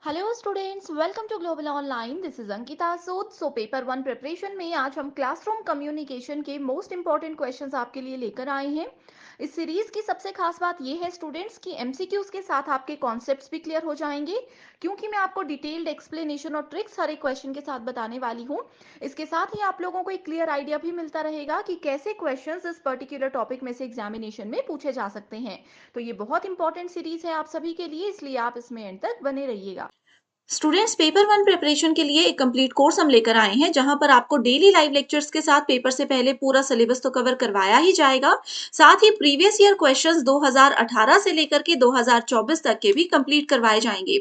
Hello students, welcome to global online. This is Ankita Sood. Paper one preparation में आज हम classroom communication के most important questions आपके लिए लेकर आए हैं। इस सीरीज की सबसे खास बात यह है स्टूडेंट्स कि एमसीक्यूज के साथ आपके कॉन्सेप्ट्स भी क्लियर हो जाएंगे, क्योंकि मैं आपको डिटेल्ड एक्सप्लेनेशन और ट्रिक्स हर एक क्वेश्चन के साथ बताने वाली हूँ। इसके साथ ही आप लोगों को एक क्लियर आइडिया भी मिलता रहेगा कि कैसे क्वेश्चंस इस पर्टिकुलर टॉपिक में से एग्जामिनेशन में पूछे जा सकते हैं। तो ये बहुत इंपॉर्टेंट सीरीज है आप सभी के लिए, इसलिए आप इसमें एंड तक बने रहिएगा। स्टूडेंट्स पेपर वन प्रिपरेशन के लिए एक कंप्लीट कोर्स हम लेकर आए हैं जहां पर आपको डेली लाइव लेक्चर्स के साथ पेपर से पहले पूरा सिलेबस तो कवर करवाया ही जाएगा। साथ ही प्रीवियस ईयर क्वेश्चंस 2018 से लेकर के 2024 तक के भी कंप्लीट करवाए जाएंगे।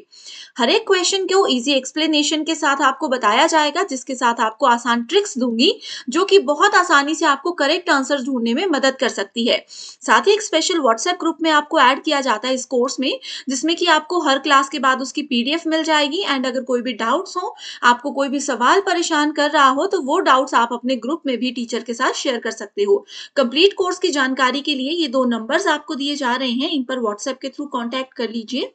हर एक क्वेश्चन को इजी एक्सप्लेनेशन के साथ आपको बताया जाएगा, जिसके साथ आपको आसान ट्रिक्स दूंगी जो कि बहुत आसानी से आपको करेक्ट आंसर ढूंढने में मदद कर सकती है। साथ ही एक स्पेशल व्हाट्सएप ग्रुप में आपको ऐड किया जाता है इस कोर्स में, जिसमें कि आपको हर क्लास के बाद उसकी पीडीएफ मिल जाएगी। एंड अगर कोई भी डाउट्स हो, आपको कोई भी सवाल परेशान कर रहा हो, तो वो डाउट्स आप अपने ग्रुप में भी टीचर के साथ शेयर कर सकते हो। कंप्लीट कोर्स की जानकारी के लिए ये 2 नंबर्स आपको दिए जा रहे हैं, इन पर व्हाट्सएप के थ्रू कांटेक्ट कर लीजिए।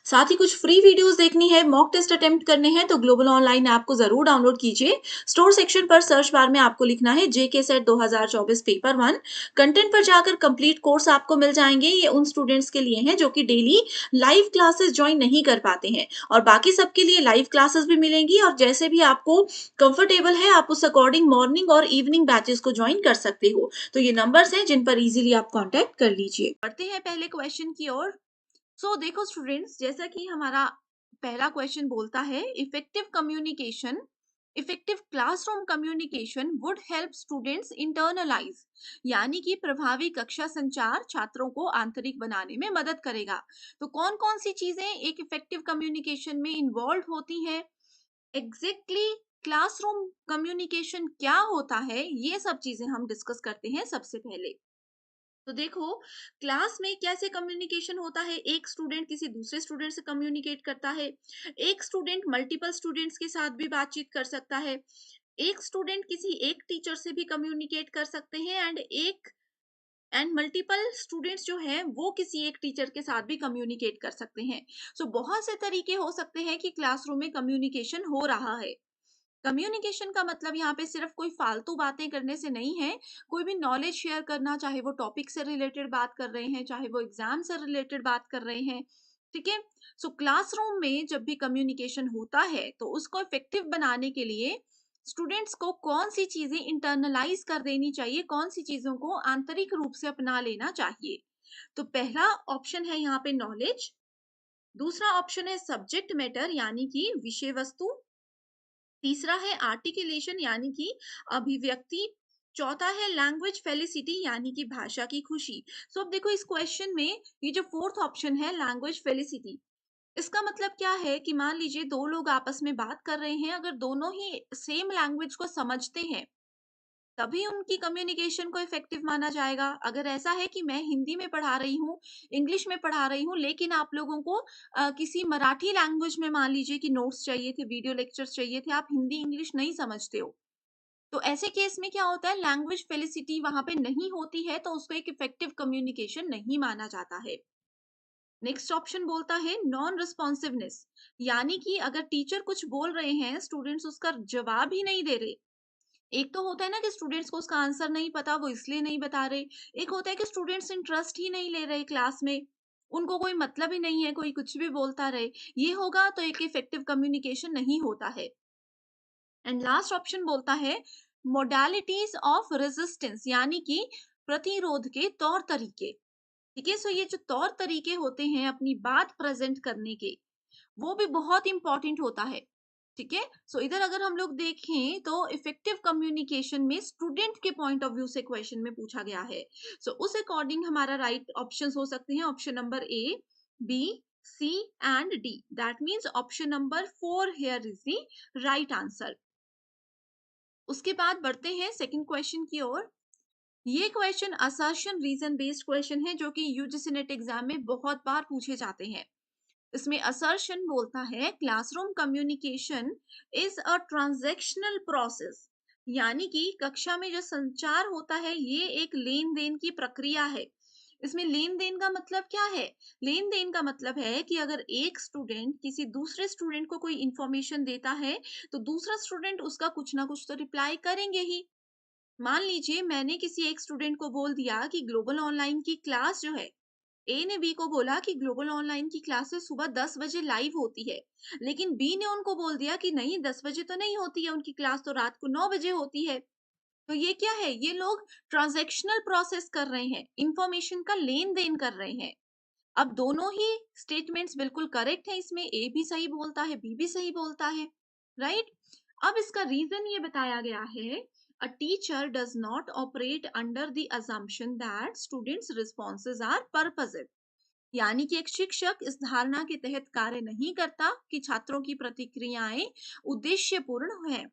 साथ ही कुछ फ्री वीडियोस देखनी है, मॉक टेस्ट अटेम्प्ट करने हैं, तो ग्लोबल ऑनलाइन ऐप को जरूर डाउनलोड कीजिए। स्टोर सेक्शन पर सर्च बार में आपको लिखना है जेके सेट 2024 पेपर वन। कंटेंट पर जाकर कंप्लीट कोर्स आपको मिल जाएंगे। ये उन स्टूडेंट्स के लिए हैं जो कि डेली लाइव क्लासेस ज्वाइन नहीं कर पाते हैं, और बाकी सबके लिए लाइव क्लासेस भी मिलेंगी, और जैसे भी आपको कंफर्टेबल है आप उस अकॉर्डिंग मॉर्निंग और इवनिंग बैचेस को ज्वाइन कर सकते हो। तो ये नंबर्स हैं जिन पर इजीली आप कॉन्टेक्ट कर लीजिए। बढ़ते हैं पहले क्वेश्चन की ओर। देखो स्टूडेंट्स, जैसा कि हमारा पहला क्वेश्चन बोलता है, effective classroom communication would help students internalise, यानी कि प्रभावी कक्षा संचार छात्रों को आंतरिक बनाने में मदद करेगा। तो कौन कौन सी चीजें एक इफेक्टिव कम्युनिकेशन में इन्वॉल्व होती हैं, एग्जैक्टली क्लासरूम कम्युनिकेशन क्या होता है, ये सब चीजें हम डिस्कस करते हैं सबसे पहले। तो देखो, क्लास में कैसे कम्युनिकेशन होता है, एक स्टूडेंट किसी दूसरे स्टूडेंट से कम्युनिकेट करता है, एक स्टूडेंट मल्टीपल स्टूडेंट्स के साथ भी बातचीत कर सकता है, एक स्टूडेंट किसी एक टीचर से भी कम्युनिकेट कर सकते हैं, एंड मल्टीपल स्टूडेंट्स जो हैं वो किसी एक टीचर के साथ भी कम्युनिकेट कर सकते हैं। बहुत से तरीके हो सकते हैं कि क्लासरूम में कम्युनिकेशन हो रहा है। कम्युनिकेशन का मतलब यहाँ पे सिर्फ कोई फालतू बातें करने से नहीं है, कोई भी नॉलेज शेयर करना, चाहे वो टॉपिक से रिलेटेड बात कर रहे हैं, चाहे वो एग्जाम से रिलेटेड बात कर रहे हैं। ठीक है। क्लासरूम में जब भी कम्युनिकेशन होता है तो उसको इफेक्टिव बनाने के लिए स्टूडेंट्स को कौन सी चीजें इंटरनलाइज कर देनी चाहिए, कौन सी चीजों को आंतरिक रूप से अपना लेना चाहिए। तो पहला ऑप्शन है यहाँ पे नॉलेज, दूसरा ऑप्शन है सब्जेक्ट मैटर यानी कि विषय वस्तु, तीसरा है आर्टिकुलेशन यानी कि अभिव्यक्ति, चौथा है लैंग्वेज फेलिसिटी यानी कि भाषा की खुशी। अब देखो इस क्वेश्चन में ये जो फोर्थ ऑप्शन है लैंग्वेज फेलिसिटी, इसका मतलब क्या है कि मान लीजिए दो लोग आपस में बात कर रहे हैं, अगर दोनों ही सेम लैंग्वेज को समझते हैं तभी उनकी कम्युनिकेशन को इफेक्टिव माना जाएगा। अगर ऐसा है कि मैं हिंदी में पढ़ा रही हूँ, इंग्लिश में पढ़ा रही हूँ, लेकिन आप लोगों को किसी मराठी लैंग्वेज में मान लीजिए कि नोट्स चाहिए थे, वीडियो लेक्चर्स चाहिए थे, आप हिंदी इंग्लिश नहीं समझते हो, तो ऐसे केस में क्या होता है, लैंग्वेज फेलिसिटी वहां पे नहीं होती है, तो उसको एक इफेक्टिव कम्युनिकेशन नहीं माना जाता है। नेक्स्ट ऑप्शन बोलता है नॉन रिस्पॉन्सिवनेस, यानी कि अगर टीचर कुछ बोल रहे हैं, स्टूडेंट्स उसका जवाब ही नहीं दे रहे। एक तो होता है ना कि स्टूडेंट्स को उसका आंसर नहीं पता, वो इसलिए नहीं बता रहे। एक होता है कि स्टूडेंट्स इंटरेस्ट ही नहीं ले रहे क्लास में, उनको कोई मतलब ही नहीं है, कोई कुछ भी बोलता रहे। ये होगा तो एक इफेक्टिव कम्युनिकेशन नहीं होता है। एंड लास्ट ऑप्शन बोलता है मोडालिटीज ऑफ रेजिस्टेंस, यानी कि प्रतिरोध के तौर तरीके। ठीक है। ये जो तौर तरीके होते हैं अपनी बात प्रेजेंट करने के, वो भी बहुत इंपॉर्टेंट होता है। ठीक है। इधर अगर हम लोग देखें तो इफेक्टिव कम्युनिकेशन में स्टूडेंट के पॉइंट ऑफ व्यू से क्वेश्चन में पूछा गया है। उस अकॉर्डिंग हमारा राइट ऑप्शंस हो सकते हैं option number A, B, C and D. That means option number 4 here is the right answer. उसके बाद बढ़ते हैं सेकंड क्वेश्चन की ओर। ये question assertion reason based question है, जो कि यूजीसी नेट एग्जाम में बहुत बार पूछे जाते हैं। इसमें असर्शन बोलता है classroom communication is a transactional process, यानी कि कक्षा में जो संचार होता है ये एक लेन देन की प्रक्रिया है। इसमें लेन-देन का मतलब क्या है? लेन-देन का मतलब है कि अगर एक स्टूडेंट किसी दूसरे स्टूडेंट को कोई इन्फॉर्मेशन देता है, तो दूसरा स्टूडेंट उसका कुछ ना कुछ तो रिप्लाई करेंगे ही। मान लीजिए मैंने किसी एक स्टूडेंट को बोल दिया कि ग्लोबल ऑनलाइन की क्लास जो है, ए ने बी को बोला कि ग्लोबल ऑनलाइन की क्लासेस सुबह 10 बजे लाइव होती है, लेकिन बी ने उनको बोल दिया कि नहीं 10 बजे तो नहीं होती है, उनकी क्लास तो रात को 9 बजे होती है। तो ये क्या है? ये लोग ट्रांजैक्शनल प्रोसेस कर रहे हैं, इंफॉर्मेशन का लेन-देन कर रहे हैं। अब दोनों ही स्टेटमेंट्स बिल्कुल करेक्ट है, इसमें ए भी सही बोलता है, बी भी सही बोलता है, राइट? अब इसका रीजन ये बताया गया है, a teacher does not operate under the assumption that students responses are purposive। यानी कि एक शिक्षक इस धारणा के तहत कार्य नहीं करता कि छात्रों की प्रतिक्रियाएं उद्देश्यपूर्ण है।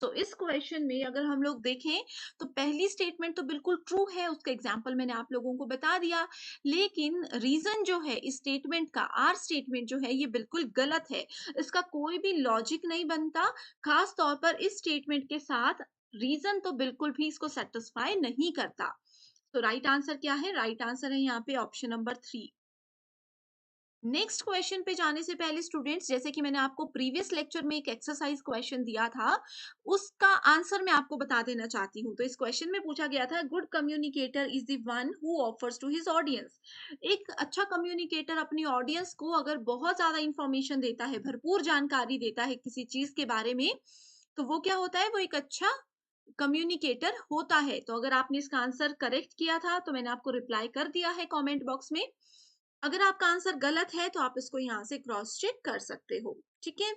तो इस क्वेश्चन में अगर हम लोग देखें, तो पहली स्टेटमेंट तो बिल्कुल ट्रू है, उसका एग्जाम्पल मैंने आप लोगों को बता दिया, लेकिन रीजन जो है इस स्टेटमेंट का, आर स्टेटमेंट जो है ये बिल्कुल गलत है। इसका कोई भी लॉजिक नहीं बनता, खास तौर पर इस स्टेटमेंट के साथ रीजन तो बिल्कुल भी इसको सेटिस्फाई नहीं करता। तो राइट आंसर क्या है? राइट आंसर है यहाँ पे ऑप्शन नंबर 3। नेक्स्ट क्वेश्चन पे जाने से पहले स्टूडेंट्स, जैसे कि मैंने आपको प्रीवियस लेक्चर में एक एक्सरसाइज क्वेश्चन दिया था, उसका आंसर मैं आपको बता देना चाहती हूँ। तो इस क्वेश्चन में पूछा गया था, good communicator is the one who offers to his audience. एक अच्छा कम्युनिकेटर अपनी ऑडियंस को अगर बहुत ज्यादा इंफॉर्मेशन देता है, भरपूर जानकारी देता है किसी चीज के बारे में, तो वो क्या होता है? वो एक अच्छा कम्युनिकेटर होता है। तो अगर आपने इसका आंसर करेक्ट किया था तो मैंने आपको रिप्लाई कर दिया है कमेंट बॉक्स में। अगर आपका आंसर गलत है तो आप इसको यहाँ से क्रॉस चेक कर सकते हो, ठीक है?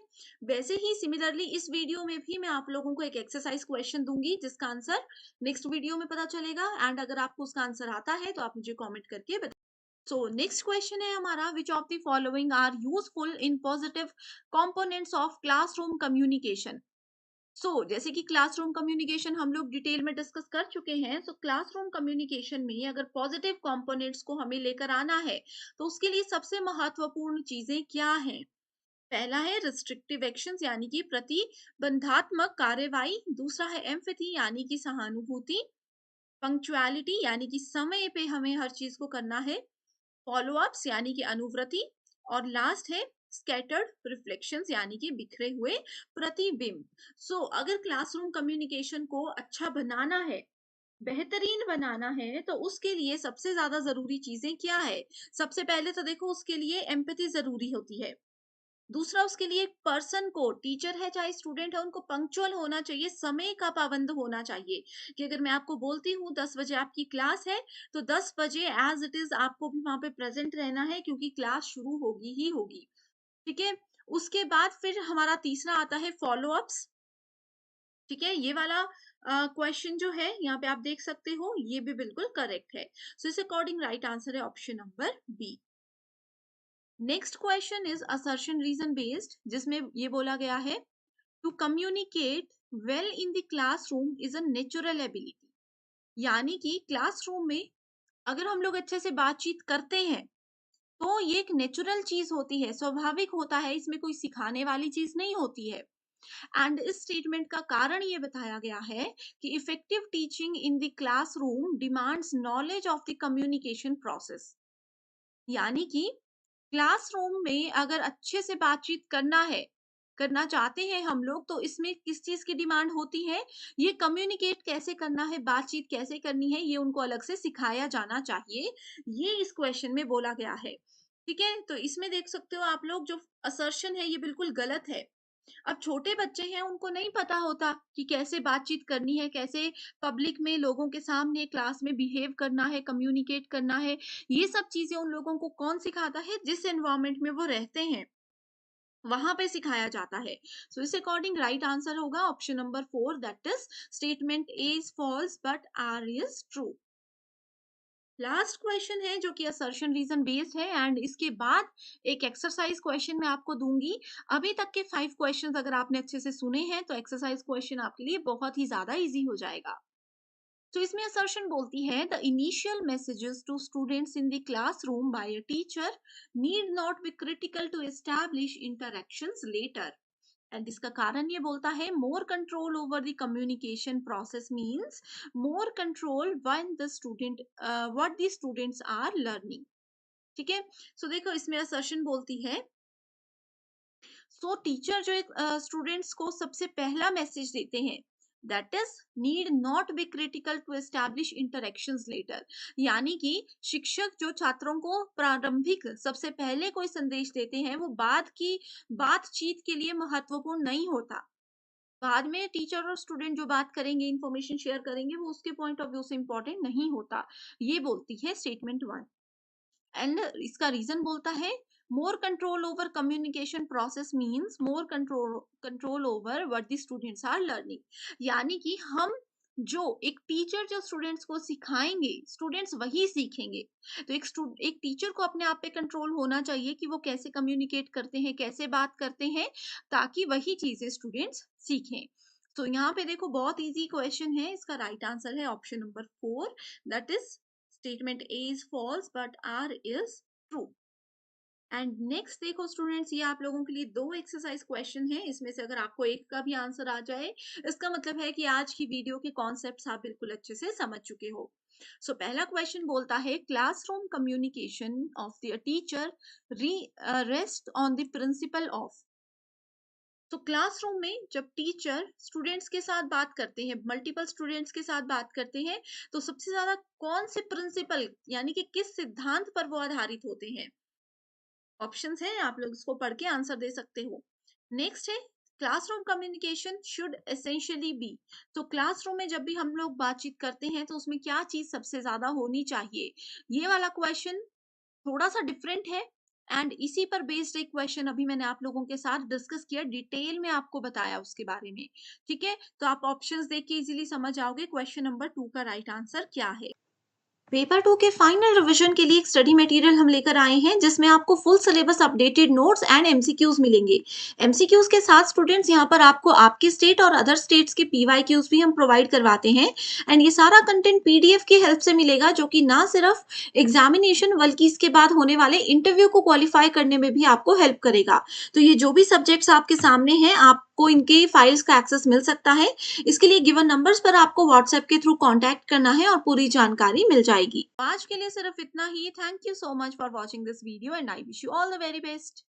वैसे ही सिमिलरली इस वीडियो में भी मैं आप लोगों को एक एक्सरसाइज क्वेश्चन दूंगी जिसका आंसर नेक्स्ट वीडियो में पता चलेगा, एंड अगर आपको उसका आंसर आता है तो आप मुझे कमेंट करके बताइए। सो नेक्स्ट क्वेश्चन है हमारा, which of the following are useful in positive components of classroom communication. जैसे कि क्लासरूम कम्युनिकेशन हम लोग डिटेल में डिस्कस कर चुके हैं। क्लासरूम कम्युनिकेशन में अगर पॉजिटिव कंपोनेंट्स को हमें लेकर आना है, तो उसके लिए सबसे महत्वपूर्ण चीजें क्या हैं? पहला है रिस्ट्रिक्टिव एक्शंस यानी कि प्रतिबंधात्मक कार्यवाही। दूसरा है एम्पैथी यानी कि सहानुभूति। पंक्चुअलिटी यानी कि समय पे हमें हर चीज को करना है। फॉलो अप्स यानी कि अनुव्रति। और लास्ट है स्कैटर्ड रिफ्लेक्शंस यानी कि बिखरे हुए प्रतिबिंब। अगर क्लासरूम कम्युनिकेशन को अच्छा बनाना है, बेहतरीन बनाना है, तो उसके लिए सबसे ज्यादा जरूरी चीजें क्या है? सबसे पहले तो देखो, उसके लिए एम्पैथी जरूरी होती है। दूसरा, उसके लिए एक पर्सन को, टीचर है चाहे स्टूडेंट है, उनको पंक्चुअल होना चाहिए, समय का पाबंद होना चाहिए। कि अगर मैं आपको बोलती हूँ 10 बजे आपकी क्लास है, तो 10 बजे एज इट इज आपको भी वहां पे प्रेजेंट रहना है, क्योंकि क्लास शुरू होगी ही होगी, ठीक है? उसके बाद फिर हमारा तीसरा आता है फॉलो अप्स, ठीक है? ये वाला क्वेश्चन जो है यहाँ पे आप देख सकते हो, ये भी बिल्कुल करेक्ट है। इस अकॉर्डिंग राइट आंसर है option number B. Next question is assertion reason based, जिसमें ये बोला गया है, to communicate well in the classroom is a natural ability. यानी कि क्लासरूम में अगर हम लोग अच्छे से बातचीत करते हैं, तो ये एक नेचुरल चीज होती है, स्वाभाविक होता है, इसमें कोई सिखाने वाली चीज नहीं होती है। एंड इस स्टेटमेंट का कारण ये बताया गया है कि effective teaching in the classroom demands knowledge of the communication process. यानी कि क्लासरूम में अगर अच्छे से बातचीत करना चाहते हैं हम लोग, तो इसमें किस चीज की डिमांड होती है? ये कम्युनिकेट कैसे करना है, बातचीत कैसे करनी है, ये उनको अलग से सिखाया जाना चाहिए। ये इस क्वेश्चन में बोला गया है, ठीक है? तो इसमें देख सकते हो आप लोग, जो असर्शन है ये बिल्कुल गलत है। अब छोटे बच्चे हैं, उनको नहीं पता होता कि कैसे बातचीत करनी है, कैसे पब्लिक में लोगों के सामने क्लास में बिहेव करना है, कम्युनिकेट करना है। ये सब चीजें उन लोगों को कौन सिखाता है? जिस एनवायरमेंट में वो रहते हैं, वहां पे सिखाया जाता है। इस अकॉर्डिंग राइट आंसर होगा option number 4, that is statement A is false but R is true. Last question है जो कि असर्शन रीजन बेस्ड है, एंड इसके बाद एक एक्सरसाइज क्वेश्चन मैं आपको दूंगी। अभी तक के 5 क्वेश्चंस अगर आपने अच्छे से सुने हैं, तो एक्सरसाइज क्वेश्चन आपके लिए बहुत ही ज्यादा इजी हो जाएगा। इसमें असर्शन बोलती है, the initial messages to students in the classroom by a teacher need not be critical to establish interactions later. And इसका कारण ये बोलता है more control over the communication process means more control when the student what the students are learning. ठीक है, सो देखो इसमें assertion बोलती है, सो टीचर जो एक स्टूडेंट्स को सबसे पहला मैसेज देते हैं, that is need not be critical to establish interactions later. यानी कि शिक्षक जो छात्रों को प्रारंभिक सबसे पहले कोई संदेश देते हैं वो बाद की बातचीत के लिए महत्वपूर्ण नहीं होता। बाद में टीचर और स्टूडेंट जो बात करेंगे, इंफॉर्मेशन शेयर करेंगे, वो उसके पॉइंट ऑफ व्यू से इंपॉर्टेंट नहीं होता। ये बोलती है स्टेटमेंट 1। एंड इसका रीजन बोलता है more control over communication process means more control over what the students are learning. यानी कि हम जो एक टीचर जो स्टूडेंट्स को सिखाएंगे स्टूडेंट्स वही सीखेंगे। तो एक टीचर को अपने आप पे कंट्रोल होना चाहिए कि वो कैसे कम्युनिकेट करते हैं, कैसे बात करते हैं, ताकि वही चीजें स्टूडेंट्स सीखें। तो यहाँ पे देखो बहुत इजी क्वेश्चन है, इसका राइट आंसर है option number 4, that is statement A is false but R is true. And next देखो स्टूडेंट्स, ये आप लोगों के लिए 2 एक्सरसाइज क्वेश्चन है, इसमें से अगर आपको एक का भी आंसर आ जाए इसका मतलब है कि आज की वीडियो के कॉन्सेप्ट्स आप बिल्कुल अच्छे से समझ चुके हो। सो पहला क्वेश्चन बोलता है classroom communication of the teacher rest on the principle of. तो क्लासरूम में जब टीचर स्टूडेंट्स के साथ बात करते हैं, मल्टीपल स्टूडेंट्स के साथ बात करते हैं, तो सबसे ज्यादा कौन से प्रिंसिपल यानी कि किस सिद्धांत पर वो आधारित होते हैं। ऑप्शंस हैं, आप लोग इसको पढ़ के आंसर दे सकते हो। नेक्स्ट है classroom communication should essentially be. तो क्लासरूम में जब भी हम लोग बातचीत करते हैं तो उसमें क्या चीज सबसे ज्यादा होनी चाहिए। ये वाला क्वेश्चन थोड़ा सा डिफरेंट है एंड इसी पर बेस्ड एक क्वेश्चन अभी मैंने आप लोगों के साथ डिस्कस किया, डिटेल में आपको बताया उसके बारे में। ठीक है, तो आप ऑप्शंस देख के इजीली समझ आओगे क्वेश्चन नंबर 2 का राइट आंसर क्या है। पेपर 2 के फाइनल रिवीजन के लिए एक स्टडी मटेरियल हम लेकर आए हैं जिसमें आपको full syllabus updated notes and MCQs मिलेंगे। एमसीक्यूज के साथ स्टूडेंट्स यहाँ पर आपको आपके स्टेट और अदर स्टेट्स के पीवाईक्यूज भी हम प्रोवाइड करवाते हैं। एंड ये सारा कंटेंट पीडीएफ की हेल्प से मिलेगा जो कि ना सिर्फ एग्जामिनेशन बल्कि इसके बाद होने वाले इंटरव्यू को क्वालिफाई करने में भी आपको हेल्प करेगा। तो ये जो भी सब्जेक्ट्स आपके सामने हैं आपको इनके फाइल्स का एक्सेस मिल सकता है। इसके लिए गिवन नंबर्स पर आपको व्हाट्सएप के थ्रू कांटेक्ट करना है और पूरी जानकारी मिल जाएगी। आज के लिए सिर्फ इतना ही। Thank you so much for watching this video and I wish you all the very best.